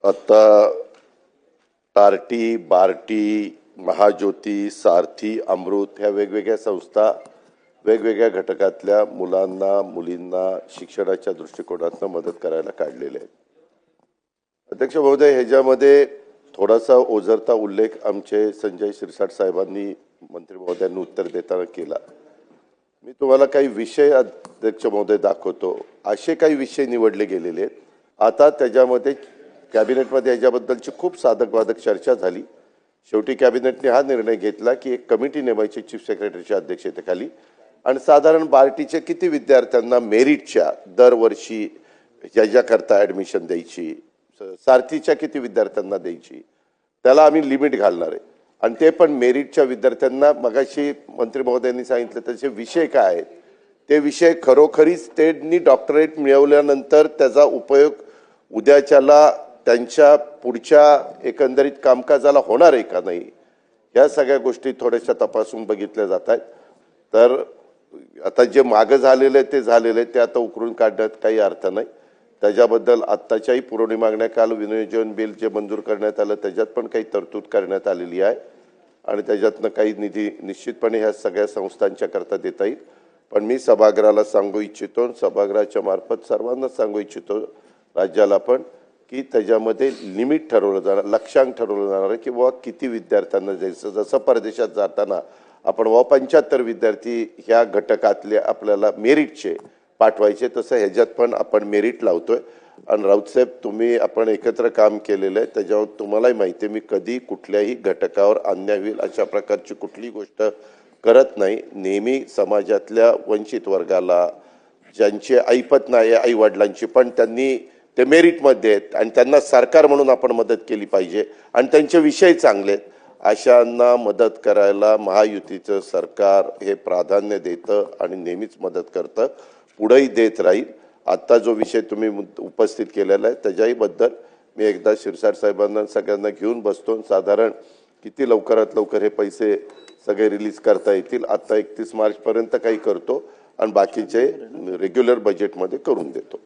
आता टार्टी, बार्टी, महाज्योती, सारथी, अमृत ह्या वेगवेगळ्या संस्था वेगवेगळ्या घटकातल्या मुलांना मुलींना शिक्षणाच्या दृष्टिकोनातून मदत करायला काढलेले आहेत. अध्यक्ष महोदय, ह्याच्यामध्ये थोडासा ओझरता उल्लेख आमचे संजय शिरसाट साहेबांनी मंत्री महोदयांनी उत्तर देताना केला. मी तुम्हाला काही विषय अध्यक्ष महोदय दाखवतो. असे काही विषय निवडले गेलेले आहेत. आता त्याच्यामध्ये कॅबिनेटमध्ये याच्याबद्दलची खूप साधक-बाधक चर्चा झाली. शेवटी कॅबिनेटने हा निर्णय घेतला की एक कमिटी नेमायची चीफ सेक्रेटरीच्या अध्यक्षतेखाली आणि साधारण बार्टीचे किती विद्यार्थ्यांना मेरिटच्या दरवर्षी याच्याकरता ॲडमिशन द्यायची, सारथीच्या किती विद्यार्थ्यांना द्यायची, त्याला आम्ही लिमिट घालणार आहे. आणि ते पण मेरिटच्या विद्यार्थ्यांना मगाशी मंत्री महोदयांनी सांगितलं त्याचे विषय काय आहेत, ते विषय खरोखरीच त्यांनी डॉक्टरेट मिळवल्यानंतर त्याचा उपयोग उद्याच्याला त्यांच्या पुढच्या एकंदरीत कामकाजाला होणार आहे का नाही, या सगळ्या गोष्टी थोड्याशा तपासून बघितल्या जात आहेत. तर आता जे मागं झालेलं आहे ते झालेलं आहे, ते आता उकरून काढण्यात काही अर्थ नाही. त्याच्याबद्दल आत्ताच्याही पुरवणी मागण्या काल विनियोजन बिल जे मंजूर करण्यात आलं त्याच्यात पण काही तरतूद करण्यात आलेली आहे आणि त्याच्यातनं काही निधी निश्चितपणे ह्या सगळ्या संस्थांच्या करता देता येईल. पण मी सभागृहाला सांगू इच्छितो, सभागृहाच्या मार्फत सर्वांना सांगू इच्छितो, राज्याला पण, की त्याच्यामध्ये लिमिट ठरवलं जाणार, लक्ष्यांक ठरवलं जाणार आहे की बाबा किती विद्यार्थ्यांना जायचं. जसं परदेशात जाताना आपण 75 विद्यार्थी ह्या घटकातले आपल्याला मेरिटचे पाठवायचे, तसं ह्याच्यात पण आपण मेरिट लावतोय. आणि राऊतसाहेब, तुम्ही आपण एकत्र काम केलेलं आहे, त्याच्यावर तुम्हालाही माहिती आहे मी कधी कुठल्याही घटकावर अन्याय होईल अशा प्रकारची कुठली गोष्ट करत नाही. नेहमी समाजातल्या वंचित वर्गाला, ज्यांचे ऐपत नाही आई वडिलांची पण त्यांनी ते मेरिटमध्ये आहेत आणि त्यांना सरकार म्हणून आपण मदत केली पाहिजे आणि त्यांचे विषय चांगले आहेत, अशांना मदत करायला महायुतीचं सरकार हे प्राधान्य देतं आणि नेहमीच मदत करतं, पुढेही देत राहील. आत्ता जो विषय तुम्ही उपस्थित केलेला आहे त्याच्याहीबद्दल मी एकदा शिरसाट साहेबांना सगळ्यांना घेऊन बसतो. साधारण किती लवकरात लवकर हे पैसे सगळे रिलीज करता येतील, आत्ता 31 मार्चपर्यंत काही करतो आणि बाकीचे रेग्युलर बजेटमध्ये करून देतो.